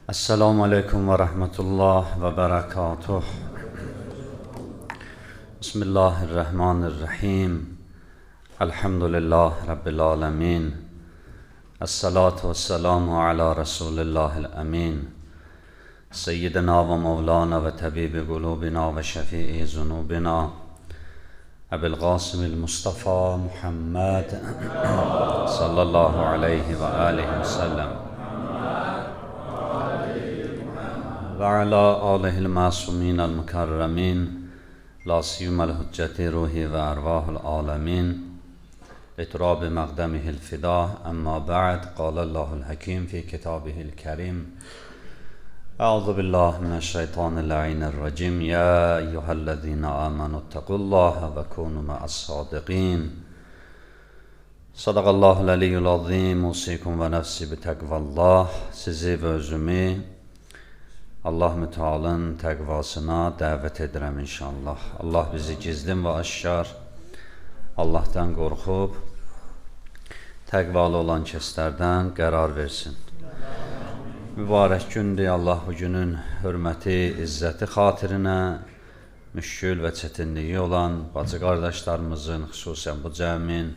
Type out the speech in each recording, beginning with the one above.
Esselamu Aleyküm ve Rahmetullah ve Berekatuh. Bismillahirrahmanirrahim. Elhamdülillah Rabbil Alemin. Esselatu vesselamu ala Resulillahil Emin. Seyyidina ve Mevlana ve Tabibi Kulubina ve Şefii Zunubina Ebil Qasimil Mustafa Muhammed sallallahu aleyhi ve aleyhi ve sellem ve ala alihil masuminel mukarremin la siyumel hücceti ruhi ve ervahul alemin liturabi maqdemihil fidah emma ba'd qalallahu'l hakim fi kitabihil kerim. Euzu billahi mineşşeytanirracim. Ya eyyühellezine amenü'tequllaha ve kunu ma'as-sadiqin. Sadaqallahul aliyyul azim. Usikum ve nefsi bi tekvallah. Sizi ve özümü Allah-u Teala'nın təqvasına dəvət edirəm inşallah. Allah bizi gizlin və aşkar Allah'tan qorxub təqvalı olan kəslərdən qərar versin. Mübarək gündür. Allah bu günün hörməti, izzəti xatirinə müşkül və çətinliyi olan bacı qardaşlarımızın, xüsusən bu cəmin,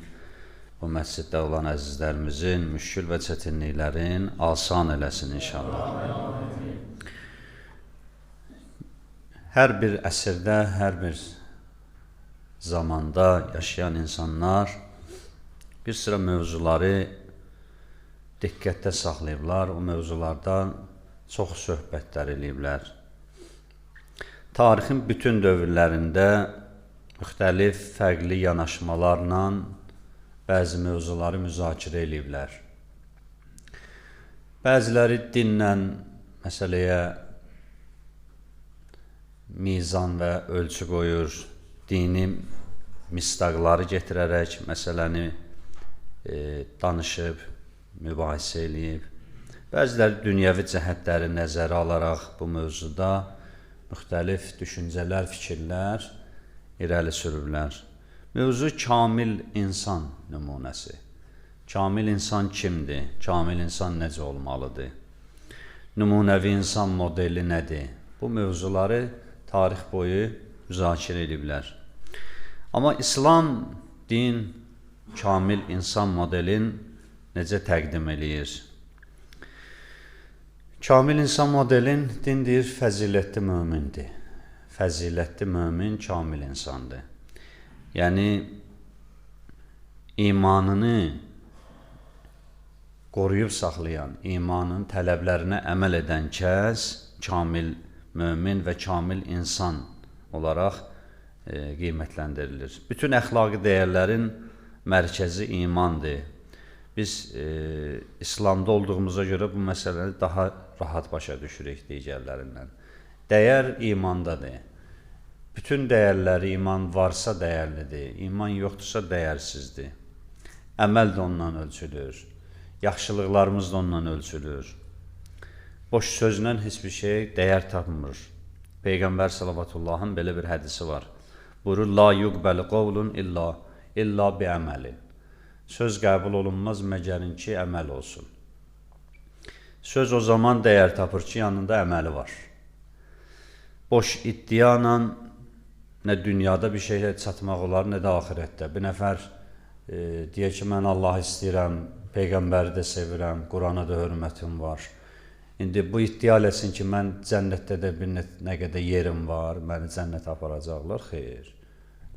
bu məsciddə olan əzizlərimizin müşkül və çətinliklərin asan eləsin inşallah. Hər bir əsrdə, hər bir zamanda yaşayan insanlar bir sıra mövzuları diqqətdə saxlayıblar, o mövzulardan çox söhbətlər eləyiblər. Tarixin bütün dövrlərində müxtəlif, fərqli yanaşmalarla bəzi mövzuları müzakirə eləyiblər. Bəziləri dinlə məsələyə mizan və ölçü qoyur, dini misdaqları getirərək məsələni danışıb, mübahisə eləyib. Bəziləri dünyəvi cəhətləri nəzərə alaraq bu mövzuda müxtəlif düşüncələr, fikirlər irəli sürüblər. Mövzu kamil insan nümunəsi. Kamil insan kimdir? Kamil insan necə olmalıdır? Nümunəvi insan modeli nədir? Bu mövzuları tarix boyu müzakirə ediblər. Amma İslam din kamil insan modelin necə təqdim eləyir? Kamil insan modelin din deyir, fəzilətli mömindir. Fəzilətli mömin kamil insandır. Yəni, imanını qoruyub saxlayan, imanın tələblərinə əməl edən kəs kamil mömin və kamil insan olaraq qiymətləndirilir. Bütün əxlaqi dəyərlərin mərkəzi imandır. Biz İslamda olduğumuza görə bu məsələni daha rahat başa düşürük digərlərindən. Dəyər imandadır. Bütün dəyərləri, iman varsa dəyərlidir, iman yoxdursa dəyərsizdir. Əməl də ondan ölçülür, yaxşılıqlarımız da ondan ölçülür. Boş sözlə heç bir şey dəyər tapmır. Peyğəmbər sallavatullahın belə bir hədisi var. Buyurur, la yuqbəli qovlun illa bi əməlin. Söz qəbul olunmaz məgərin ki, əməl olsun. Söz o zaman dəyər tapır ki, yanında əməli var. Boş iddiayla nə dünyada bir şeyə çatmaq olar, nə də axirətdə. Bir nəfər deyək ki, mən Allahı istəyirəm, Peyğəmbəri də sevirəm, Qurana da hörmətim var. İndi bu iddia eləsin ki, mən cənnətdə də bir nə qədər yerim var, məni cənnətə aparacaqlar, xeyr.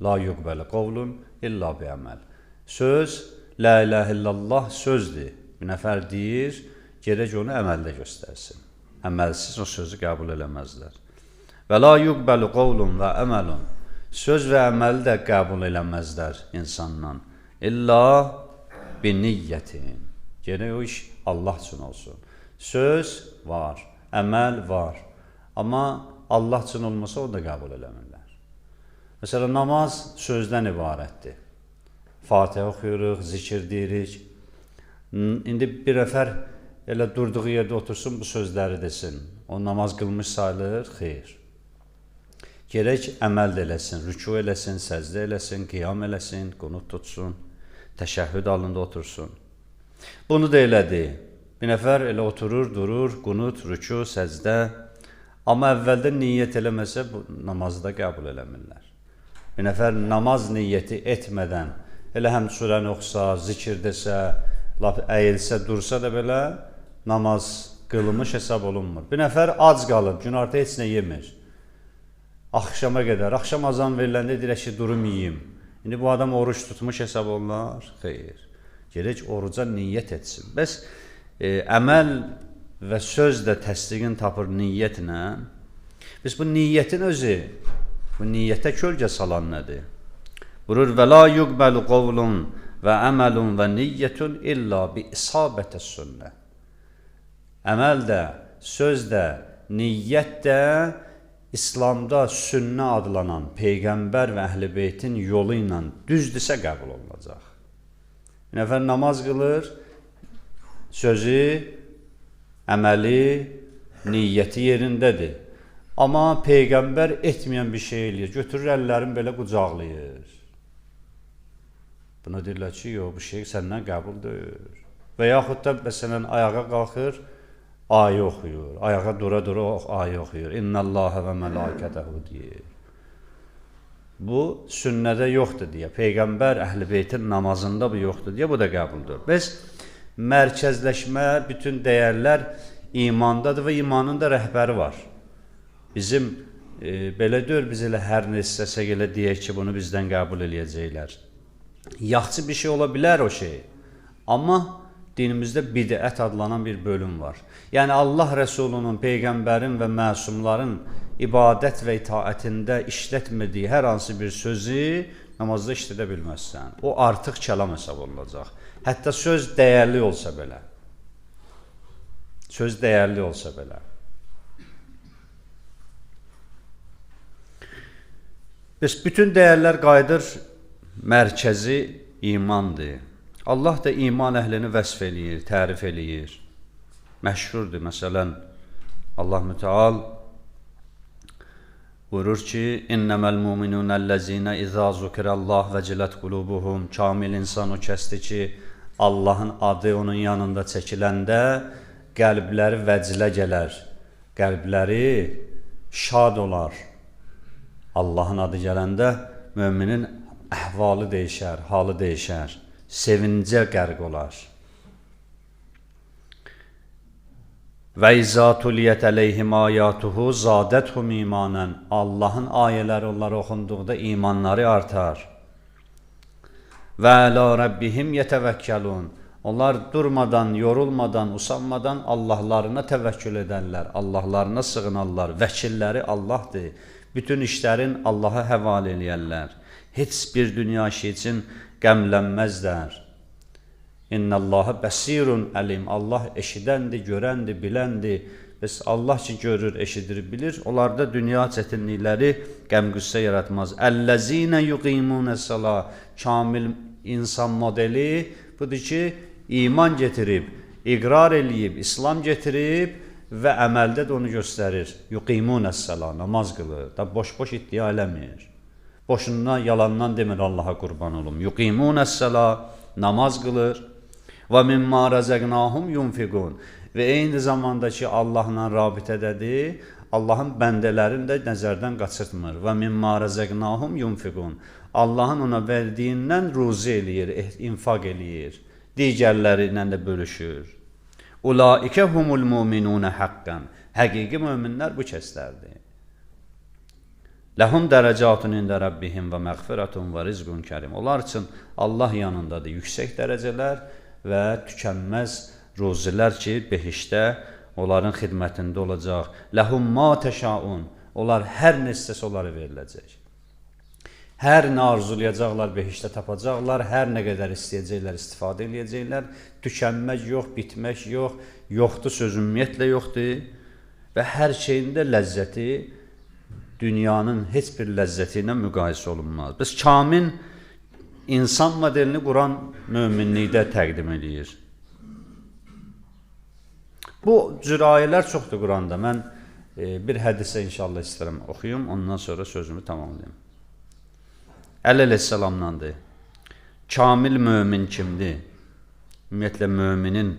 La yuqbəli qovlun illa bi əməl. Söz, la ilahə illallah sözdür. Bir nəfər deyir, gerək onu əməldə göstərsin. Əməlsiz o sözü qəbul eləməzlər. Və la yuqbəli qovlun və əməlun. Söz və əməli də qəbul eləməzlər insandan. İlla bi niyyətin. Gerək o iş Allah üçün olsun. Söz var, əməl var. Amma Allah üçün olmasa o da qəbul eləmirlər. Məsələn, namaz sözdən ibarətdir. Fatihə oxuyuruq, zikir deyirik. İndi bir nəfər elə durduğu yerdə otursun, bu sözləri desin. O namaz qılmış sayılır, xeyr. Gerək əməl də eləsin, rüku eləsin, səcdə eləsin, qiyam eləsin, qunut tutsun, təşəhhüd halında otursun. Bunu da elədi. Bir nəfər elə oturur, durur, qunut, rüku, səcdə. Amma əvvəldə niyyət eləməsə bu namazı da qəbul eləmirlər. Bir nəfər namaz niyyəti etmədən elə həm surəni oxusa, zikir desə, əyilsə, dursa da belə namaz qılınmış hesab olunmur. Bir nəfər ac qalıb, günorta heç nə yemir. Axşama qədər, axşam azan veriləndə deyir ki, durum yiyeyim. İndi bu adam oruç tutmuş hesab olunar? Xeyr. Gerək oruca niyyət etsin. Bəs əməl və söz də təsdiqin tapır niyyətlə. Biz bu niyyətin özü, bu niyyətə kölgə salan nədir? Buyurur, və la yuqbəlu qovlun və əməlun və niyyətun illa bi isabətə sünnə. Əməl də, söz də, niyyət də İslamda sünnə adlanan Peyğəmbər və Əhl-i Beytin yolu ilə düzdürsə qəbul olunacaq. Bir nəfər namaz qılır, sözü, əməli, niyyəti yerindədir. Amma Peyğəmbər etməyən bir şey eləyir, götürür əllərini belə qucaqlayır. Buna deyirlər ki, yox, bu şey səndən qəbul deyir. Və yaxud da məsələn ayağa qalxır, ayə oxuyur, ayağa dura-dura ayə oxuyur. İnnəlləhə və mələkətəhu deyir. Bu, sünnədə yoxdur deyə, Peyğəmbər Əhl-i Beytin namazında bu yoxdur deyə, bu da qəbuldur. Biz mərkəzləşmə, bütün dəyərlər imandadır və imanın da rəhbəri var. Bizim, belə deyir, biz elə hər nə istəsək elə deyək ki, bunu bizdən qəbul eləyəcəklər. Yaxşı bir şey ola bilər o şey, amma dinimizdə bidət adlanan bir bölüm var. Yəni Allah Rəsulunun, Peyğəmbərin və məsumların ibadət və itaətində işlətmədiyi hər hansı bir sözü namazda işlədə bilməzsən. O artıq kəlam hesab olunacaq. Hətta söz dəyərli olsa belə. Söz dəyərli olsa belə. Bəs bütün dəyərlər qayıdır, mərkəzi imandır. Allah da iman əhlini vəsf eləyir, tərif eləyir. Məşhurdur, məsələn, Allah Müteal buyurur ki, İnnəməl mu'minunəl-ləzinə izə zukirəllah və cilət qulubuhum. Kamil insan o kəsdir ki, Allahın adı onun yanında çəkiləndə qəlbləri vəclə gələr, qəlbləri şad olar. Allahın adı gələndə müminin əhvalı dəyişər, halı dəyişər. Sevincə qərq olar. Və izə tuliyyət əleyhim ayatuhu zadəthum imanən. Allahın ayələri onlara oxunduqda imanları artar. Və ələ rəbbihim yətəvəkkəlun. Onlar durmadan, yorulmadan, usanmadan Allahlarına təvəkkül edərlər, Allahlarına sığınarlar. Vəkilləri Allahdır. Bütün işlərin Allaha həvalə eləyərlər. Heç bir dünya işi üçün qəmlənməzlər. İnnəlləhə bəsirun əlim. Allah eşidəndir, görəndir, biləndir. Bəs Allah ki görür, eşidir, bilir. Onlarda dünya çətinlikləri qəm-qüssə yaratmaz. Əlləzinə yuqimunəs-sala. Kamil insan modeli budur ki, iman getirib, iqrar eləyib, İslam getirib və əməldə də onu göstərir. Yuqimunəs-sala, namaz qılır. Da boş-boş iddia eləmir. Boşundan, yalandan demir Allaha qurban olum. Yuqimunəs-sala, namaz qılır. Və mimma rəzəqnahum yunfiqun. Və eyni zamanda ki, Allahla rabitədədir, Allahın bəndələrini də nəzərdən qaçırtmır. Və mimma rəzəqnahum yunfiqun. Allahın ona verdiyindən ruzi eləyir, infaq eləyir. Digərləri ilə də bölüşür. Ulaikə humul mu'minunə haqqan. Həqiqi möminlər bu kəslərdir. Ləhum dərəcatun ində Rabbihim və məğfirətun və rizqun kərim. Onlar üçün Allah yanındadır yüksək dərəcələr və tükənməz ruzilər ki, behişdə onların xidmətində olacaq. Ləhum ma təşaun. Onlar hər nə istəsə onlara veriləcək. Hər nə arzulayacaqlar, behişdə tapacaqlar. Hər nə qədər istəyəcəklər, istifadə edəcəklər. Tükənmək yox, bitmək yox, yoxdur, söz ümumiyyətlə yoxdur. Və hər şeyində ləzzəti dünyanın heç bir ləzzəti ilə müqayisə olunmaz. Biz kamil insan modelini Quran möminlikdə təqdim edir. Bu cür ayələr çoxdur Quranda. Mən bir hədisə inşallah istərəm oxuyum, ondan sonra sözümü tamamlayayım. Əleyhissalamdandır. Kamil mömin kimdir? Ümumiyyətlə, möminin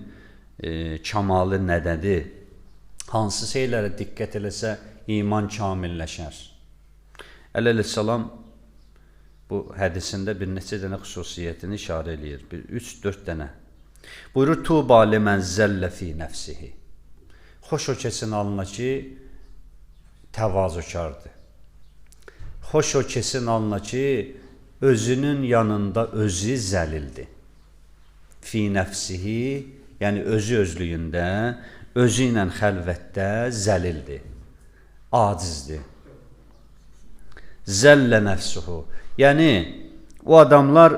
kamalı nədədir? Hansı şeylərə diqqət eləsə iman kamilləşər? Əleyhissalam bu hədisində bir neçə dənə xüsusiyyətini işarə eləyir. 3-4 dənə. Buyurur, Tuba limən zəllə fi nəfsihi. Xoş o kesin alına ki, təvazökardır. Xoş o kesin alına ki, özünün yanında özü zəlildir. Fi nəfsihi, yəni özü özlüyündə, özü ilə xəlvətdə zəlildir, acizdir. Zəllə nəfsuhu. Yəni, o adamlar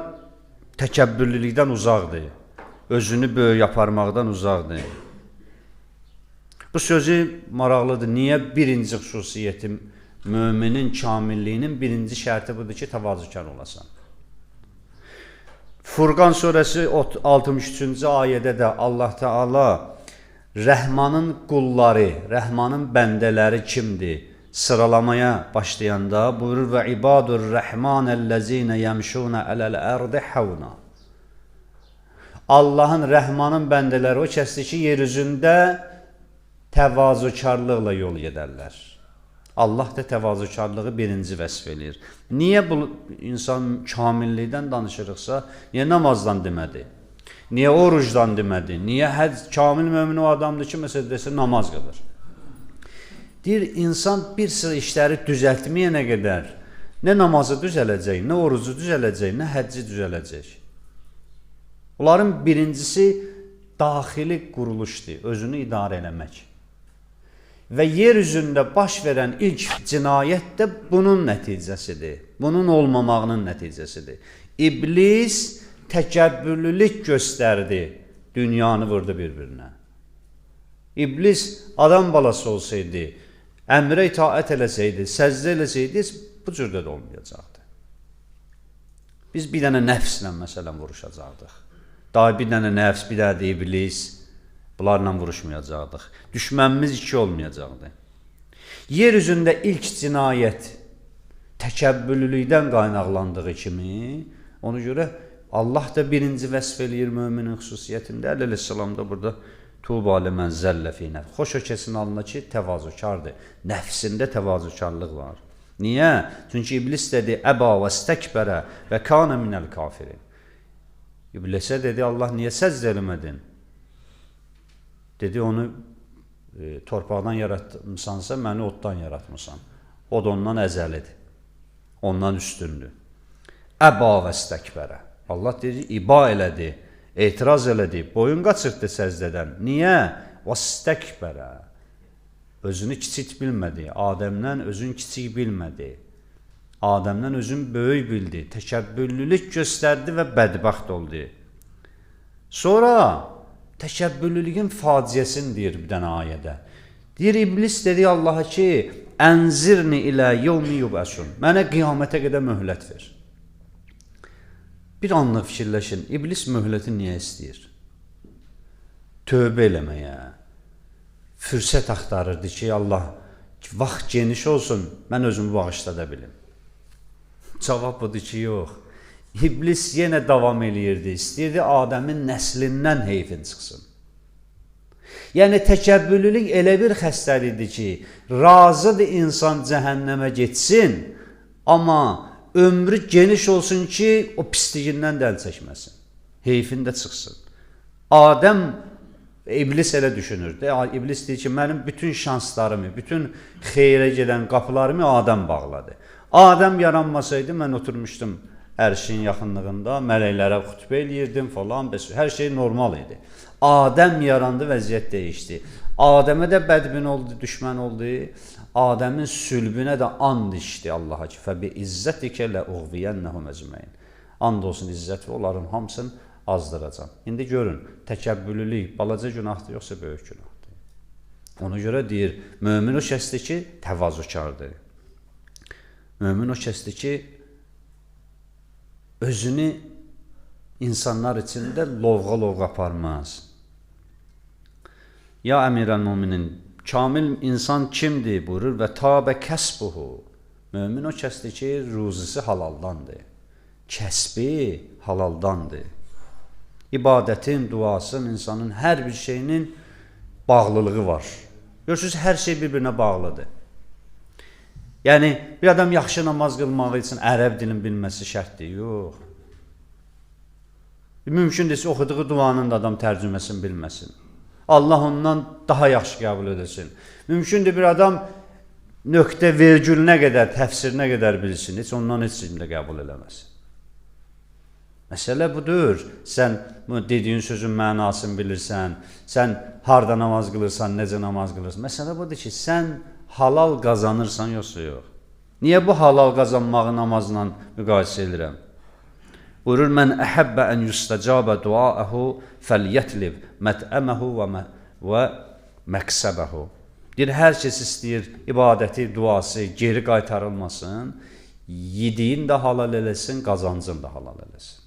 təkəbbürlülükdən uzaqdır, özünü böyük aparmaqdan uzaqdır. Bu sözü maraqlıdır. Niyə birinci xüsusiyyəti, müminin kamilliyinin birinci şərti budur ki, təvazökar olasan. Furqan surəsi 63-cü ayədə də Allah Teala Rəhmanın qulları, Rəhmanın bəndələri kimdir? Sıralamaya başlayanda buyurur və ibadur rəhmanəl-ləzinə yəmşunə ələl-ərdi havna. Allahın, Rəhmanın bəndələri o kəsdir ki, yer üzündə təvazökarlıqla yol gedərlər. Allah da təvazökarlığı birinci vəsf eləyir. Niyə bu insan kamillikdən danışırıqsa, niyə namazdan demədi? Niyə orucdan demədi? Niyə kamil mömin o adamdır ki, məsələn desə namaz qılır? Deyir, insan bir sıra işləri düzəltməyənə qədər nə namazı düzələcək, nə orucu düzələcək, nə həcci düzələcək. Onların birincisi daxili quruluşdur, özünü idarə eləmək. Və yer üzündə baş verən ilk cinayət də bunun nəticəsidir, bunun olmamağının nəticəsidir. İblis təkəbbürlülük göstərdi, dünyanı vurdu bir-birinə. İblis adam balası olsaydı, əmrə itaət eləsəydi, səzdə eləsəydi, bu cürdə də olmayacaqdı. Biz bir dənə nəfslə məsələn vuruşacaqdıq. Daha bir dənə nəfs, bir dənə də iblis, bunlarla vuruşmayacaqdıq. Düşmənimiz iki olmayacaqdı. Yer üzündə ilk cinayət təkəbbürlülükdən qaynaqlandığı kimi, ona görə Allah da birinci vəsf eləyir müminin xüsusiyyətində. Əleyhissalam da burada Tuba limən zəllə fi nəfs. Xoş o kesin alına ki, təvazökardır. Nəfsində təvazökarlıq var. Niyə? Çünki iblis dedi, əba və stəkbərə və kanə minəl kafirin. İblisə dedi, Allah niyə səzd eləmədin? Dedi, onu torpaqdan yaratmışsansa, məni oddan yaratmışsan. Od ondan əzəlidir. Ondan üstündür. Əba və stəkbərə. Allah dedi, iba elədi, etiraz elədi, boyun qaçırtdı səzdədən. Niyə? Vəstəkbərə. Özünü kiçik bilmədi, Adəmdən özün kiçik bilmədi. Adəmdən özün böyük bildi, təkəbbürlülük göstərdi və bədbəxt oldu. Sonra təkəbbürlülüyün faciəsini deyir bir dənə ayədə. Deyir, iblis dedi Allaha ki, ənzirni ilə yevmi yubəsun. Mənə qiyamətə qədər möhlət ver. Bir anlıq fikirləşin, iblis möhləti niyə istəyir? Tövbə eləməyə, fürsət axtarırdı ki, Allah, vaxt geniş olsun, mən özümü bağışlada bilim. Cavab budur ki, yox. İblis yenə davam eləyirdi, istəyirdi Adəmin nəslindən heyfin çıxsın. Yəni, təkəbbürlülük elə bir xəstəlikdir ki, razıdır insan cəhənnəmə getsin, amma ömrü geniş olsun ki, o pisliyindən də əl çəkməsin, heyfində çıxsın. Adəm, iblis elə düşünürdü. İblis deyir ki, mənim bütün şanslarımı, bütün xeyrə gedən qapılarımı Adəm bağladı. Adəm yaranmasaydı, mən oturmuşdum ərşin yaxınlığında, mələklərə xütbə eləyirdim falan, hər şey normal idi. Adəm yarandı, vəziyyət dəyişdi. Adəmə də bədbin oldu, düşmən oldu. Adəmin sülbünə də and içdi Allaha ki, fəbi izzətikə lə uğviyyənnəhum əcməyin. And olsun izzət və onların hamısını azdıracam. İndi görün, təkəbbürlülük balaca günahdır, yoxsa böyük günahdır. Ona görə deyir, mömin o kəsdir ki, təvazökardır. Mömin o kəsdir ki, özünü insanlar içində lovğa-lovğa aparmaz. Ya əmirəl-müminin, kamil insan kimdir buyurur və tabə kəsbuhu. Mömin o kəsdir ki, ruzisi halaldandır. Kəsbi halaldandır. İbadətin, duasın, insanın hər bir şeyinin bağlılığı var. Görürsünüz, hər şey bir-birinə bağlıdır. Yəni, bir adam yaxşı namaz qılmağı üçün ərəb dilini bilməsi şərtdir, yox. Mümkün deyilsə, oxuduğu duanın da adam tərcüməsini bilməsin. Allah ondan daha yaxşı qəbul edilsin. Mümkündür bir adam nöqtə, vergülünə qədər, təfsirinə qədər bilsin, heç ondan heç kimdə qəbul eləməsin. Məsələ budur. Sən dediyin sözün mənasını bilirsən, sən harda namaz qılırsan, necə namaz qılırsan. Məsələ budur ki, sən halal qazanırsan, yoxsa yox. Niyə bu halal qazanmağı namazla müqayisə edirəm? Buyurur, mən əhəbbə ən yustəcabə duaəhu fəliyyətlib mətəməhu və məqsəbəhu. Deyir, hər kəs istəyir ibadəti, duası geri qaytarılmasın, yediyin də halal eləsin, qazancın da halal eləsin.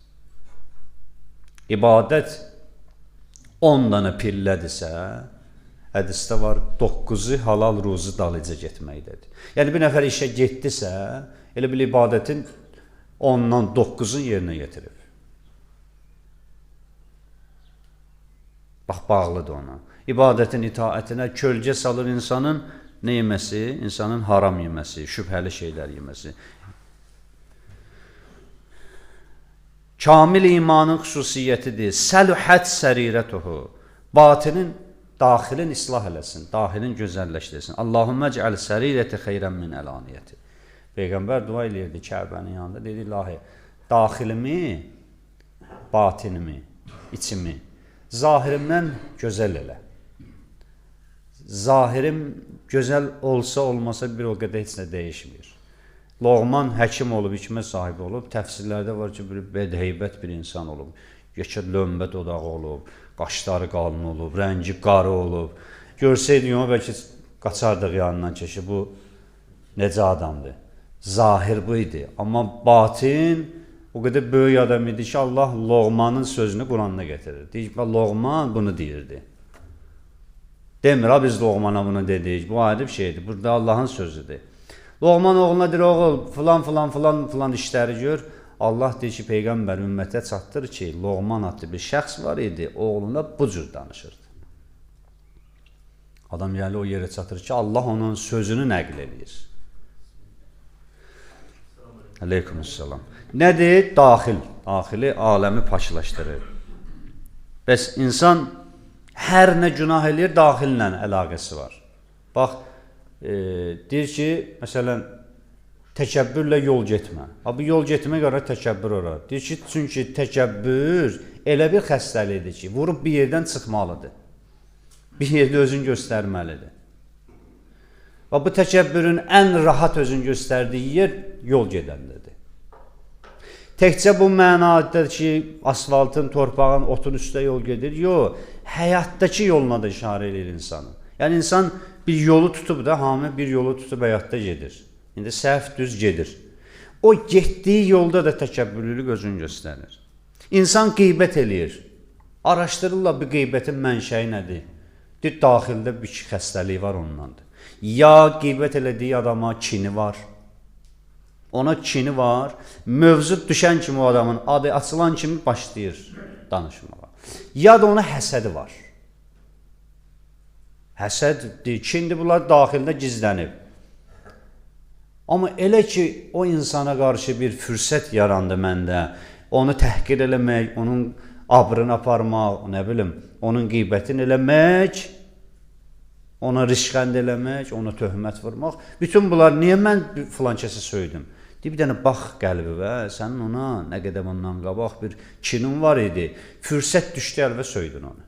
İbadət 10 dənə pillədirsə, hədisdə var, 9-u halal ruzu dalıca getməkdədir. Yəni, bir nəfər işə getdisə, elə bil ibadətin 10-dan 9-un yerinə yetirib. Bax, bağlıdır ona. İbadətin itaətinə kölgə salır insanın nə yeməsi? İnsanın haram yeməsi, şübhəli şeylər yeməsi. Kamil imanın xüsusiyyətidir. Səlühət sərirətuhu. Batinin, daxilin islah eləsin, daxilin gözəlləşdirsin. Allahümmə cəl sərirəti xeyrən min əlaniyyəti. Peyğəmbər dua eləyirdi Kəbənin yanında. Dedi, ilahi, daxilimi, batinimi, içimi, zahirimdən gözəl elə. Zahirim gözəl olsa, olmasa bir o qədər heç nə dəyişmir. Loğman həkim olub, hikmət sahibi olub, təfsirlərdə var ki, bir heybət bir insan olub, yekə lömbə dodağı olub, qaşları qalın olub, rəngi qarı olub. Görsəydik onu, bəlkə qaçardıq yanından keçib, bu necə adamdır? Zahir bu idi, amma batin o qədər böyük adam idi ki, Allah Loğmanın sözünü Quranda getirir. Deyik, Loğman bunu deyirdi. Demir, biz Loğmana bunu dedik, bu ayrı bir şeydir, burada Allahın sözüdür. Loğman oğluna deyir, oğul, filan işləri gör. Allah deyir ki, Peyğəmbər ümmətə çatdır ki, Loğman adlı bir şəxs var idi, oğluna bu cür danışırdı. Adam gəlir o yerə çatır ki, Allah onun sözünü nəql edir. Aleykümselam. Nədir? Daxil. Daxili aləmi paşlaşdırır. Bəs insan hər nə günah eləyir, daxillə əlaqəsi var. Bax, deyir ki, məsələn, təkəbbürlə yol getmə. Bu yol getmə görə təkəbbür olar. Deyir ki, çünki təkəbbür elə bir xəstəlikdir ki, vurub bir yerdən çıxmalıdır. Bir yerdə özünü göstərməlidir. Və bu təkəbbürün ən rahat özünü göstərdiyi yer yol gedəndədir. Təkcə bu mənada ki, asfaltın, torpağın, otun üstə yol gedir, yox, həyatdakı yoluna da işarə edir insanın. Yəni, insan bir yolu tutub da, hamı bir yolu tutub həyatda gedir. İndi səhv düz gedir. O getdiyi yolda da təkəbbürlülük özünü göstərir. İnsan qeybət eləyir. Araşdırırlar bir qeybətin mənşəyi nədir? Deyir, daxildə bir xəstəlik var ondandır. Ya qeybət elədiyi adama kini var. Ona kini var. Mövzu düşən kimi o adamın adı açılan kimi başlayır danışmağa. Ya da ona həsədi var. Həsəddir, kindir, bunlar daxildə gizlənib. Amma elə ki, o insana qarşı bir fürsət yarandı məndə, onu təhqir eləmək, onun abrını aparmaq, nə bilim, onun qeybətini eləmək, ona rişqənd eləmək, ona töhmət vurmaq. Bütün bunlar, niyə mən filan kəsi söydüm? Deyir, bir dənə bax qəlbivə, sənin ona nə qədər bundan qabaq bir kinin var idi, fürsət düşdü əlvə söydün onu.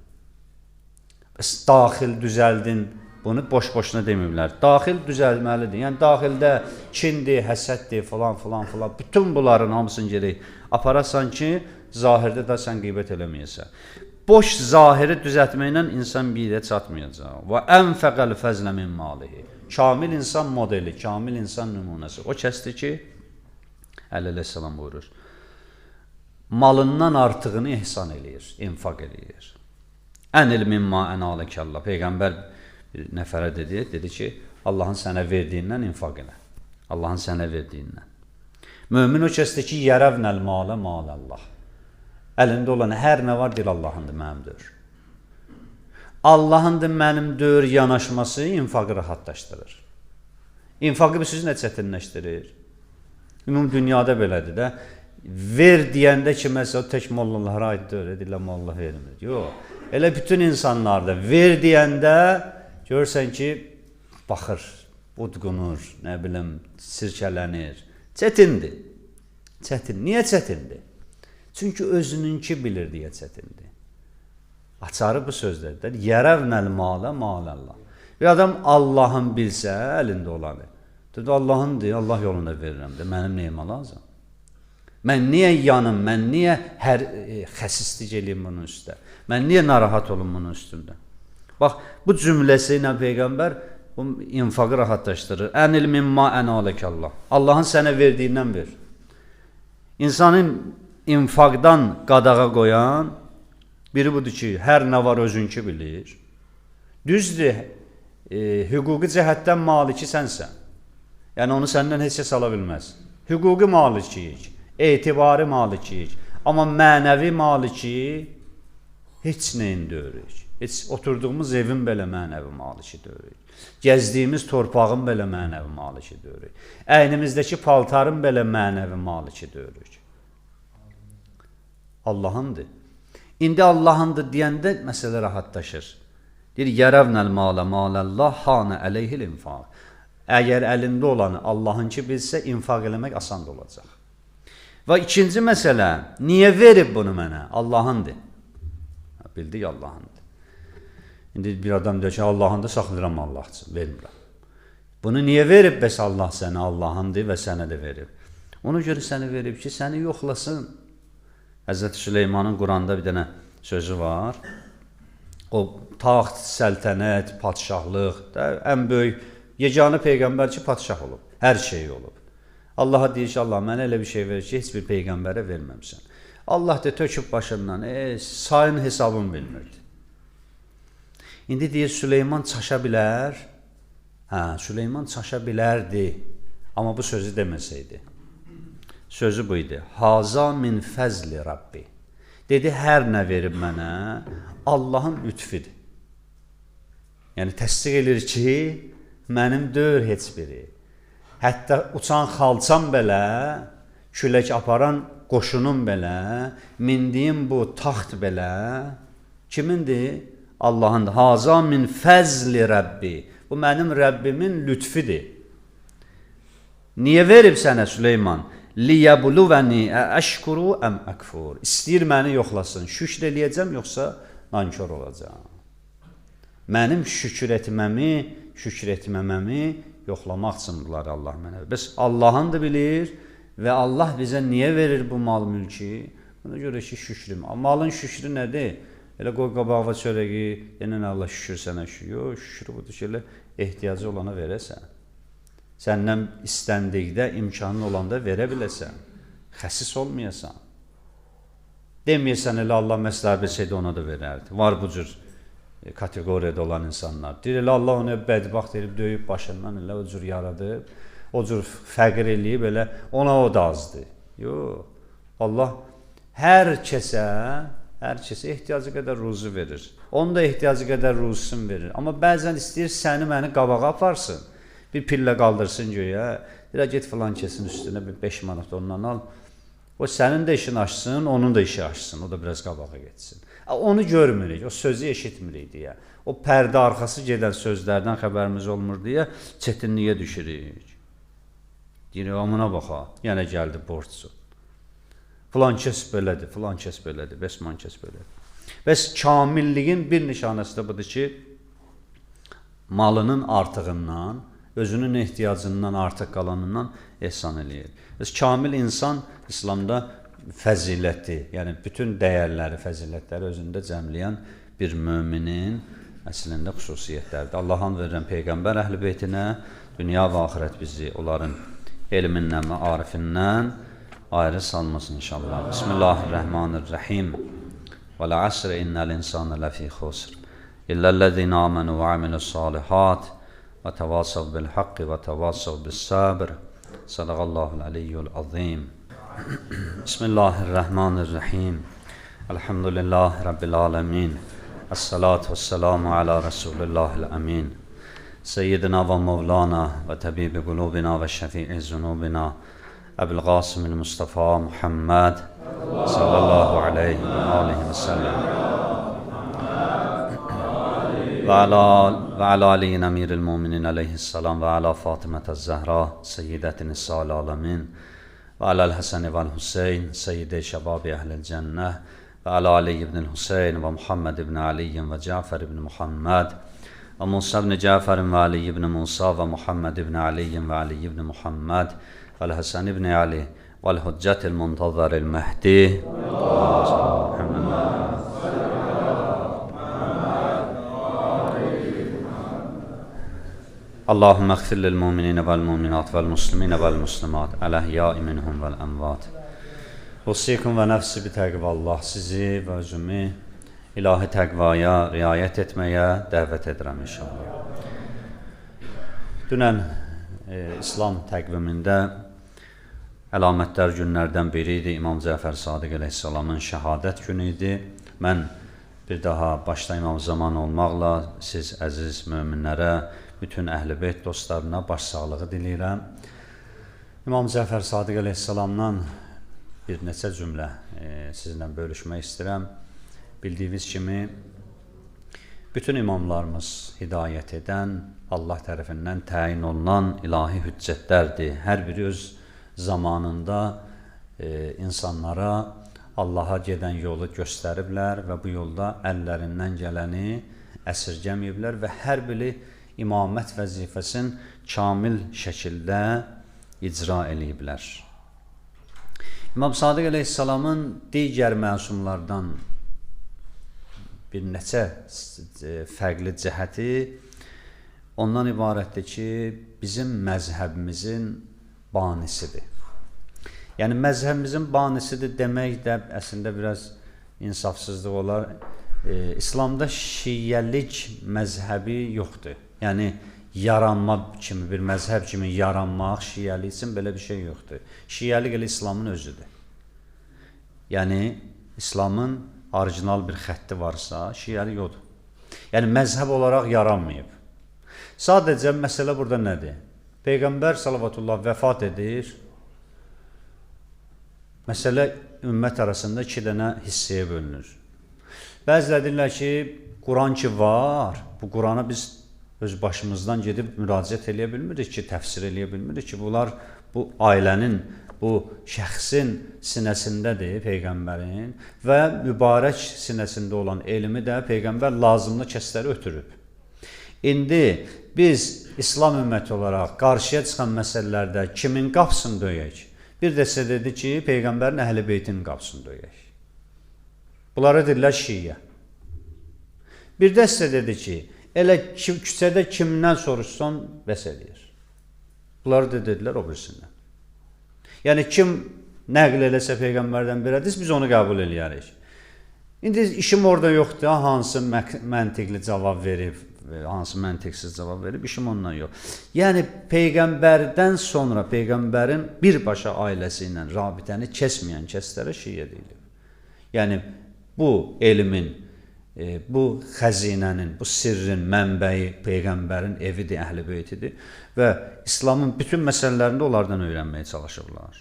Bəs daxil düzəldin, bunu boş-boşuna deməyirlər. Daxil düzəlməlidir. Yəni, daxildə kindir, həsəddir, filan. Bütün bunların hamısını gerək aparasan ki, zahirdə də sən qeybət eləməyəsən. Boş zahiri düzəltməklə insan bir yerə çatmayacaq. Və ənfəqəl fəzlə min malihi. Kamil insan modeli, kamil insan nümunəsi. O kəsdir ki, əleyhissalam buyurur, malından artığını ihsan eləyir, infaq eləyir. Ənil mimma ənaləkəllah. Peyğəmbər bir nəfərə dedi ki, Allahın sənə verdiyindən infaq elə. Allahın sənə verdiyindən. Mömin o kəsdir ki, yərəvnəl malə malallah. Əlində olan hər nə var, deyir Allahındır, mənimdir. Allahındır, mənimdir yanaşması infaqı rahatlaşdırır. İnfaqı bir sözü nə çətinləşdirir? Ümum dünyada belədir də. Ver deyəndə ki, məsələn, tək mollalara aiddir, deyirlər, molla vermir. Yox, elə bütün insanlarda ver deyəndə görürsən ki, baxır, udqunur, nə bilim, sirkələnir. Çətindir. Çətin. Niyə çətindir? Çünki özününki bilir deyə çətindir. Açarı bu sözlərdir. Yərəvnəl malə maləllah. Bir adam Allahın bilsə, əlində olanı. Dedi, Allahındır, Allah yolunda verirəm də, mənim neyimə lazım? Mən niyə yanım, mən niyə hər xəsislik eləyim bunun üstə? Mən niyə narahat olum bunun üstündə? Bax, bu cümləsi ilə Peyğəmbər bu infaqı rahatlaşdırır. Ənil mimma ənaləkəllah. Allahın sənə verdiyindən ver. İnsanın infaqdan qadağa qoyan biri budur ki, hər nə var özünki bilir. Düzdür, hüquqi cəhətdən maliki sənsən. Yəni, onu səndən heç kəs ala bilməz. Hüquqi malikiyik, etibari malikiyik. Amma mənəvi maliki heç nəyin döyürük. Heç oturduğumuz evin belə mənəvi maliki döyürük. Gəzdiyimiz torpağın belə mənəvi maliki döyürük. Əynimizdəki paltarın belə mənəvi maliki döyürük. Allahındır. İndi Allahındır deyəndə məsələ rahatlaşır. Deyir, yərəvnəl malə maləllah hanə əleyhil infaq. Əgər əlində olanı Allahınki bilsə, infaq eləmək asan olacaq. Və ikinci məsələ, niyə verib bunu mənə? Allahındır. Bildik Allahındır. İndi bir adam deyir ki, Allahındır, saxlayıram Allah üçün, vermirəm. Bunu niyə verib bəs Allah sənə? Allahındır və sənə də verib. Ona görə səni verib ki, səni yoxlasın. Həzrəti Süleymanın Quranda bir dənə sözü var. O taxt, səltənət, padşahlıq, ən böyük, yeganə Peyğəmbər ki, padşah olub. Hər şey olub. Allaha deyir ki, Allah mənə elə bir şey verir ki, heç bir Peyğəmbərə verməmsən. Allah da töküb başından, sayın hesabını bilmirdi. İndi deyir, Süleyman çaşa bilər. Süleyman çaşa bilərdi. Amma bu sözü deməsəydi. Sözü bu idi. Haza min fəzli Rabbi. Dedi, hər nə verib mənə, Allahın lütfidir. Yəni, təsdiq edir ki, mənim deyil heç biri. Hətta uçan xalçam belə, külək aparan qoşunum belə, mindiyim bu taxt belə, kimindir? Allahındır. Haza min fəzli Rabbi. Bu mənim Rəbbimin lütfidir. Niyə verib sənə Süleyman? Liyəbuluvəni əşkuru əm əkfur. İstəyir məni yoxlasın. Şükr eləyəcəm, yoxsa nankör olacaq. Mənim şükür etməməmi yoxlamaq üçün bunlar Allah mənə. Bəs Allahın da bilir və Allah bizə niyə verir bu mal mülki? Buna görə ki, şükrüm. Malın şükrü nədir? Elə qoy qabağa çörəyi, yenə Allah şükür sənə şükür. Yox, şükrü budur ki, elə ehtiyacı olana verəsən. Səndən istəndikdə, imkanın olanda verə biləsən. Xəsis olmayasan. Deməyəsən, elə Allah məsləhət bilsəydi, ona da verərdi. Var bu cür kateqoriyada olan insanlar. Deyir, elə Allah onu bədbaxt edib, döyüb başından, elə o cür yaradıb, o cür fəqir eləyib, elə ona o da azdır. Yox, Allah hər kəsə ehtiyacı qədər ruzu verir. Onun da ehtiyacı qədər ruzusunu verir. Amma bəzən istəyir səni, məni qabağa aparsın. Bir pillə qaldırsın göyə, deyir, get filan kəsin üstünə bir 5 manat ondan al. O sənin də işini açsın, onun da işi açsın, o da biraz qabağa getsin. Onu görmürük, o sözü eşitmirik deyə. O pərdə arxası gedən sözlərdən xəbərimiz olmur deyə çətinliyə düşürük. Deyir, amına baxa, yenə gəldi borçsu. Filan kəs belədir, filan kəs belədir, bəsman kəs belədir. Bəs kamilliyin bir nişanəsi də budur ki, malının artığından, özünün ehtiyacından artıq qalanından ehsan eləyir. Bəs kamil insan İslamda fəziləti, yəni bütün dəyərləri, fəzilətləri özündə cəmləyən bir müminin əslində xüsusiyyətlərdir. Allah'ın verilən Peyğəmbər əhl-i beytinə dünya və axirət bizi onların elmindən və arifindən ayrı salmasın inşallah. Bismillahirrahmanirrahim. Və lə'asr innəl insanə ləfī xusr. İlləl-ləzīnə āmenū və amilu's-sālihāt və təvāsav bil-haqqi və təvāsav bis-sabr. Sadaqallahul aliyyul azim. Bismillahirrahmanirrahim. Elhamdülillahi Rabbil alemin. Esselatu vesselamu ala Resulillahil amin. Seyyidina ve Mevlana ve Tebibi kulubina ve Şefii zunubina Ebu'l Qasimil Mustafa Muhammed sallallahu aleyhi ve aleyhi ve sellem ve ala aliyin emiril muminin aleyhisselam ve ala Fatime'tez Zehra Seyyidetin Nisa'l alemin ve ala'l Hasan ve'l Hüseyin Seyyide şebabi ehlil cennet ve ala Ali ibn Hüseyin ve Muhammed ibn Ali ve Cafer ibn Muhammed ve Musa ibn Cafer ve Ali ibn Musa ve Muhammed ibn Ali ve Ali ibn Muhammed ve Hasan ibn Ali ve Hüccetil Muntazaril Mehdi. Allahümme gfir lil mu'minine vel mu'minat vel muslimine vel muslimat el ahya'i minhum vel emvat. Usikum ve nefsi bi təqvallah, sizi və özümü ilahi təqvaya riayət etməyə dəvət edirəm inşallah. Dünən İslam təqvimində əlamətdar günlərdən biri idi. İmam Cəfər Sadiq əleyhissalamın şəhadət günü idi. Mən bir daha başda İmam Zaman olmaqla siz əziz möminlərə, bütün əhl-i beyt dostlarına başsağlığı diləyirəm. İmam Cəfər Sadiq əleyhissalamdan bir neçə cümlə sizinlə bölüşmək istəyirəm. Bildiyiniz kimi, bütün imamlarımız hidayət edən, Allah tərəfindən təyin olunan ilahi hüccətlərdir. Hər biri öz zamanında insanlara Allaha gedən yolu göstəriblər və bu yolda əllərindən gələni əsirgəməyiblər və hər biri imamət vəzifəsini kamil şəkildə icra eləyiblər. İmam Sadiq əleyhissalamın digər məsumlardan bir neçə fərqli cəhəti ondan ibarətdir ki, bizim məzhəbimizin banisidir. Yəni, məzhəbimizin banisidir demək də əslində biraz insafsızlıq olar. İslamda şiyyəlik məzhəbi yoxdur. Yəni, yaranma kimi, bir məzhəb kimi yaranmaq, şiyyəlik üçün belə bir şey yoxdur. Şiyyəlik elə İslamın özüdür. Yəni, İslamın orijinal bir xətti varsa, şiyyəlik odur. Yəni, məzhəb olaraq yaranmayıb. Sadəcə, məsələ burada nədir? Peyğəmbər salavatullah vəfat edir. Məsələ ümmət arasında iki dənə hissəyə bölünür. Bəzilə deyirlər ki, Quran ki var, bu Qurana biz öz başımızdan gedib müraciət eləyə bilmirik ki, təfsir eləyə bilmirik ki, bunlar bu ailənin, bu şəxsin sinəsindədir, Peyğəmbərin və mübarək sinəsində olan elmi də Peyğəmbər lazımlı kəsləri ötürüb. İndi biz İslam ümməti olaraq qarşıya çıxan məsələlərdə kimin qapısını döyək? Bir dəstə dedi ki, Peyğəmbərin əhl-i beytinin qapısını döyək. Bunlara deyirlər şiyyə. Bir dəstə dedi ki, elə küçədə kimdən soruşsan, bəs eləyir. Bunları da dedilər o birisindən. Yəni, kim nəql eləsə Peyğəmbərdən bir hədis, biz onu qəbul eləyərik. İndi işim orada yoxdur, hansı məntiqli cavab verib, hansı məntiqsiz cavab verib, işim ondan yox. Yəni, Peyğəmbərdən sonra Peyğəmbərin birbaşa ailəsi ilə rabitəni kəsməyən kəslərə şiyyə deyilir. Yəni, bu elmin, bu xəzinənin, bu sirrin mənbəyi Peyğəmbərin evidir, əhl-i beytidir və İslamın bütün məsələlərində onlardan öyrənməyə çalışırlar.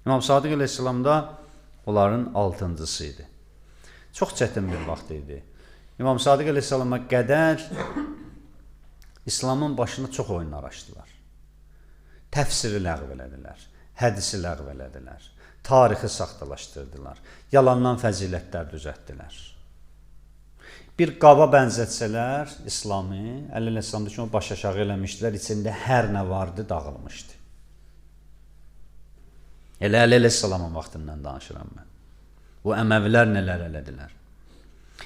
İmam Sadiq əleyhissalamda onların altıncısı idi. Çox çətin bir vaxt idi. İmam Sadiq əleyhissalama qədər İslamın başına çox oyunlar açdılar. Təfsiri ləğv elədilər, hədisi ləğv elədilər, tarixi saxtalaşdırdılar, yalandan fəzilətlər düzəltdilər. Bir qaba bənzətsələr İslamı, Əleyhisselam'da ki, o baş aşağı eləmişdilər, içində hər nə vardı, dağılmışdı. Elə Əleyhisselam'ın vaxtından danışıram mən. Bu Əməvilər nələr elədilər.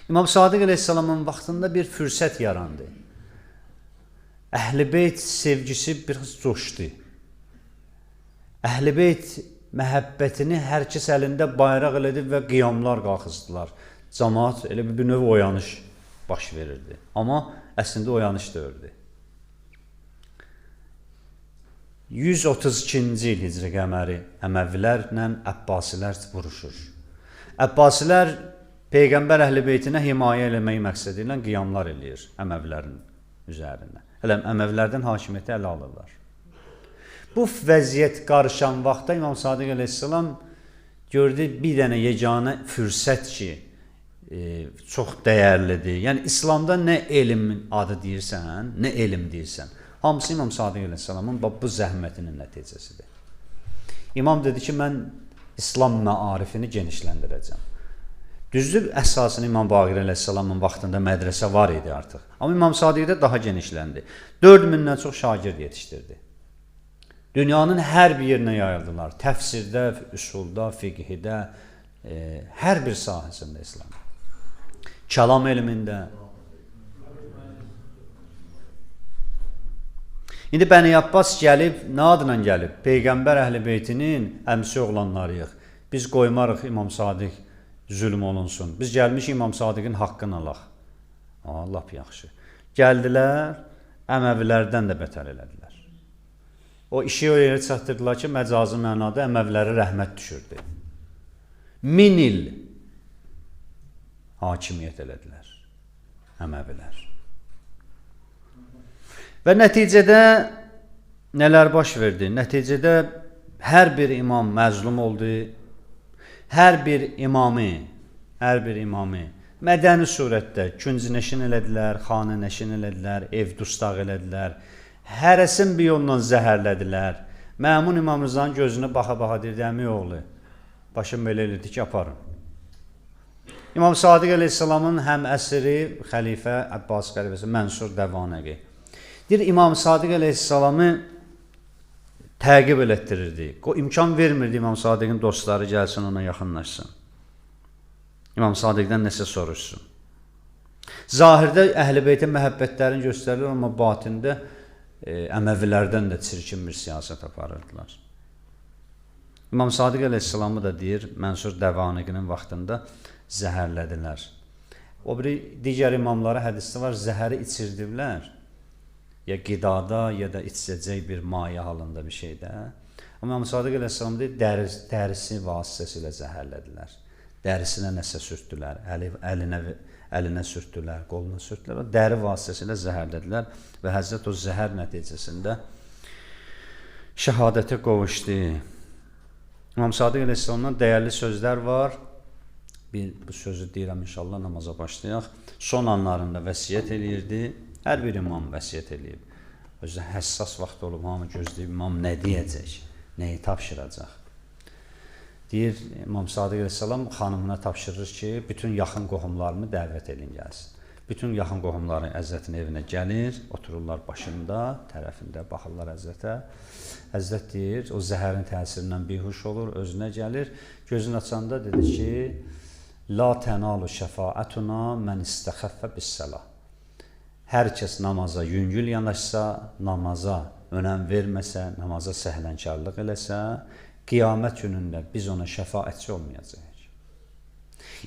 İmam Sadiq Əleyhisselam'ın vaxtında bir fürsət yarandı. Əhl-i Beyt sevgisi biraz coşdu. Əhl-i Beyt məhəbbətini hər kəs əlində bayraq elədi və qiyamlar qalxızdılar. Cəmaat elə bir növ oyanış baş verirdi. Amma əslində oyanış dövrüdür. 132-ci il Hicri qəməri Əməvilərlə Əbbasilər vuruşur. Əbbasilər Peyğəmbər əhl-i-beytinə himayə eləmək məqsədi ilə qiyamlar eləyir Əməvilərin üzərinə. Elə Əməvilərdən hakimiyyəti ələ alırlar. Bu vəziyyət qarışan vaxtda İmam Sadiq əleyhissalam gördü bir dənə yeganə fürsət ki, çox dəyərlidir. Yəni, İslamda nə elmin adı deyirsən, nə elm deyirsən, hamısı İmam Sadiq əleyhissalamın bu zəhmətinin nəticəsidir. İmam dedi ki, mən İslam məarifini genişləndirəcəm. Düzdür, əsasını İmam Baqir əleyhissalamın vaxtında mədrəsə var idi artıq. Amma İmam Sadiqdə daha genişləndi. 4000-dən çox şagird yetişdirdi. Dünyanın hər bir yerinə yayıldılar. Təfsirdə, üsulda, fiqhidə, hər bir sahəsində İslam. Kəlam elmində. İndi Bəni Abbas gəlib, nə adına gəlib? Peyğəmbər əhl-i-beytinin əmsi oğlanlarıyıq. Biz qoymarıq İmam Sadiq zülm olunsun. Biz gəlmişik İmam Sadiqin haqqını alaq. Lap yaxşı. Gəldilər, Əməvilərdən də betər elədilər. O işi o yerə çatdırdılar ki, məcazi mənada Əməviləri rəhmət düşürdü. 1000 il hakimiyyət elədilər Əməvilər. Və nəticədə nələr baş verdi? Nəticədə hər bir imam məzlum oldu. Hər bir imamı mədəni surətdə küncünəşin elədilər, xanənəşin elədilər, ev dustaq elədilər. Hərəsin bir yolla zəhərlədilər. Məmun İmam Rızanın gözünə baxa-baxa deyirdi, əmi oğlu, başım belə elirdi ki, aparın. İmam Sadiq əleyhissalamın həm əsiri, xəlifə Abbas xəlifəsi Mənsur Dəvanəqi. Deyir, İmam Sadiq əleyhissalamı təqib elətdirirdi. O imkan vermirdi İmam Sadiqin dostları gəlsin, ona yaxınlaşsın. İmam Sadiqdən nəsə soruşsun. Zahirdə Əhl-i-Beytin məhəbbətlərini göstərilir, amma batində Əməvilərdən də çirkin bir siyasət aparırdılar. İmam Sadiq əleyhissalamı da deyir, Mənsur Dəvanəqinin vaxtında zəhərlədilər. O biri digər imamlara hədisdə var, zəhəri içirdiblər. Ya qidada, ya da içəcək bir maye halında bir şeydə. Amma İmam Sadiq əleyhissalam deyir, dərisi vasitəsilə zəhərlədilər. Dərisinə nəsə sürtdülər, əlinə sürtdülər, qoluna sürtdülər. O dəri vasitəsilə zəhərlədilər və Həzrət o zəhər nəticəsində şəhadətə qovuşdu. İmam Sadiq əleyhissalamdan dəyərli sözlər var. Bu sözü deyirəm, inşallah namaza başlayaq. Son anlarında vəsiyyət eləyirdi. Hər bir imam vəsiyyət eləyib. Özü həssas vaxt olub, hamı gözləyib, imam nə deyəcək, nəyi tapşıracaq. Deyir, İmam Sadiq əleyhissalam xanımına tapşırır ki, bütün yaxın qohumlarımı dəvət edin gəlsin. Bütün yaxın qohumları Həzrətin evinə gəlir, otururlar başında, tərəfində, baxırlar Həzrətə. Həzrət deyir, o zəhərin təsirindən bihuş olur, özünə gəlir. Gözünü açanda dedi ki, La tənalu şəfaətuna mən istəxəffə bis-səlah. Hər kəs namaza yüngül yanaşsa, namaza önəm verməsə, namaza səhlənkarlıq eləsə, qiyamət günündə biz ona şəfaətçi olmayacaq.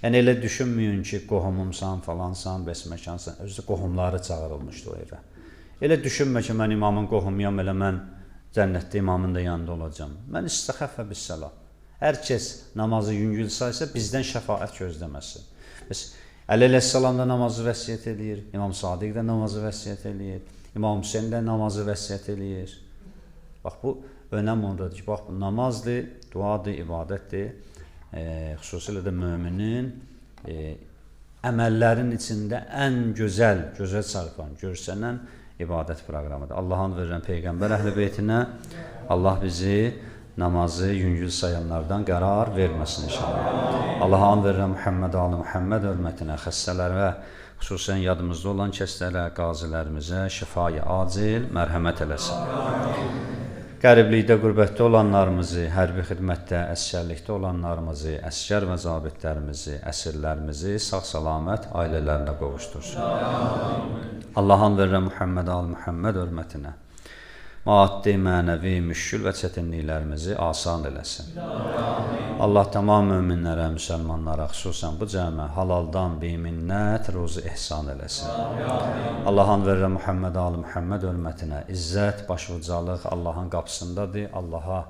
Yəni, elə düşünməyin ki, qohumumsan, falansan, bəsməkansan, özü qohumları çağırılmışdı o evə. Elə düşünmə ki, mən imamın qohumuyam, elə mən cənnətdə imamın da yanında olacam. Mən istəxəffə bis-səlah. Hər kəs namazı yüngül saysa, bizdən şəfaət gözləməsin. Əli əleyhissalam da namazı vəsiyyət eləyir, İmam Sadiq də namazı vəsiyyət eləyir, İmam Hüseyin də namazı vəsiyyət eləyir. Bax, bu önəm ondadır ki, bax, bu namazdır, duadır, ibadətdir. Xüsusilə də müminin əməllərin içində ən gözəl çarpan, görsənən ibadət proqramıdır. Allah'ın verilən Peyğəmbər əhl-i-beytinə Allah bizi namazı yüngül sayanlardan qərar verməsin inşallah. Allah'ın verilən Muhammed Ali Muhammed hörmətinə, xəstələrə, xüsusən yadımızda olan kəslərə, qazilərimizə şifayı acil mərhəmət eləsin. Qəriblikdə, qürbətdə olanlarımızı, hərbi xidmətdə, əskərlikdə olanlarımızı, əskər və zabitlərimizi, əsirlərimizi sağ-salamat ailələrinə qovuştursun. Allah'ın verilən Muhammed Ali Muhammed hörmətinə maddi, mənəvi, müşkül və çətinliklərimizi asan eləsin. Allah tamam möminlərə, müsəlmanlara, xüsusən bu cəmə halaldan biminnət ruzu ihsan eləsin. Allah'ın verilən Muhammed Ali Muhammed hörmətinə izzət, başvucalıq Allah'ın qapısındadır. Allaha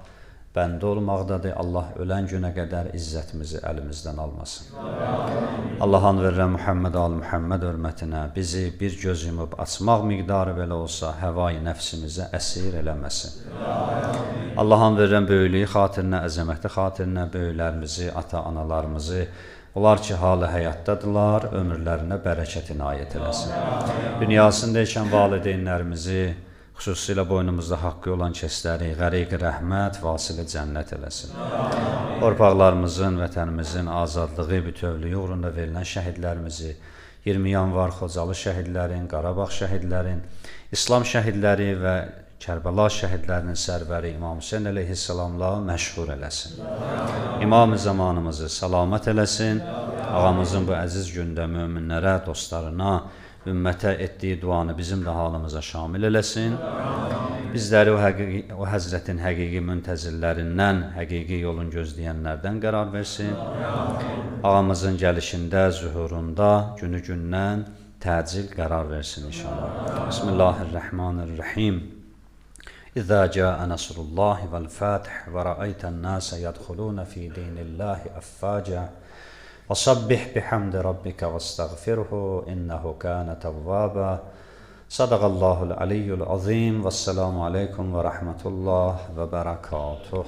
bəndə olmaqdadır. Allah ölən günə qədər izzətimizi əlimizdən almasın. Allah'ın verirən Muhammed al-Muhammed hörmətinə bizi bir göz yumub açmaq miqdarı belə olsa həvai nəfsimizə əsir eləməsin. Allah'ın verirən böyüklüyü xatirinə, əzəməti xatirinə böyüklərimizi, ata-analarımızı, onlar ki, halı həyatdadırlar, ömürlərinə bərəkət inayət eləsin. Dünyasındaykən valideynlərimizi, xüsusilə boynumuzda haqqı olan kəsləri qəriq rəhmət, vasili cənnət eləsin. Torpaqlarımızın, vətənimizin azadlığı, bütövlüyü uğrunda verilən şəhidlərimizi, 20 yanvar Xocalı şəhidlərin, Qarabağ şəhidlərin, İslam şəhidləri və Kərbəla şəhidlərinin sərvəri İmam Hüseyn əleyhissalamla məşhur eləsin. İmam-ı zamanımızı salamat eləsin. Ağamızın bu əziz gündə möminlərə, dostlarına, ümmətə etdiyi duanı bizim də halımıza şamil eləsin. Bizləri o həzrətin həqiqi müntəzirlərindən, həqiqi yolun gözləyənlərdən qərar versin. Ağamızın gəlişində, zühurunda, günü-gündən təcil qərar versin inşallah. Bismillahirrahmanirrahim. İzə cəə nəsrullahi vəl-fətih və rəaytən nəsə yədxulunə fi dinillahi əffəcə وصبح بحمد ربك واستغفره إنه كان توابا صدق الله العلي العظيم والسلام عليكم ورحمة الله وبركاته.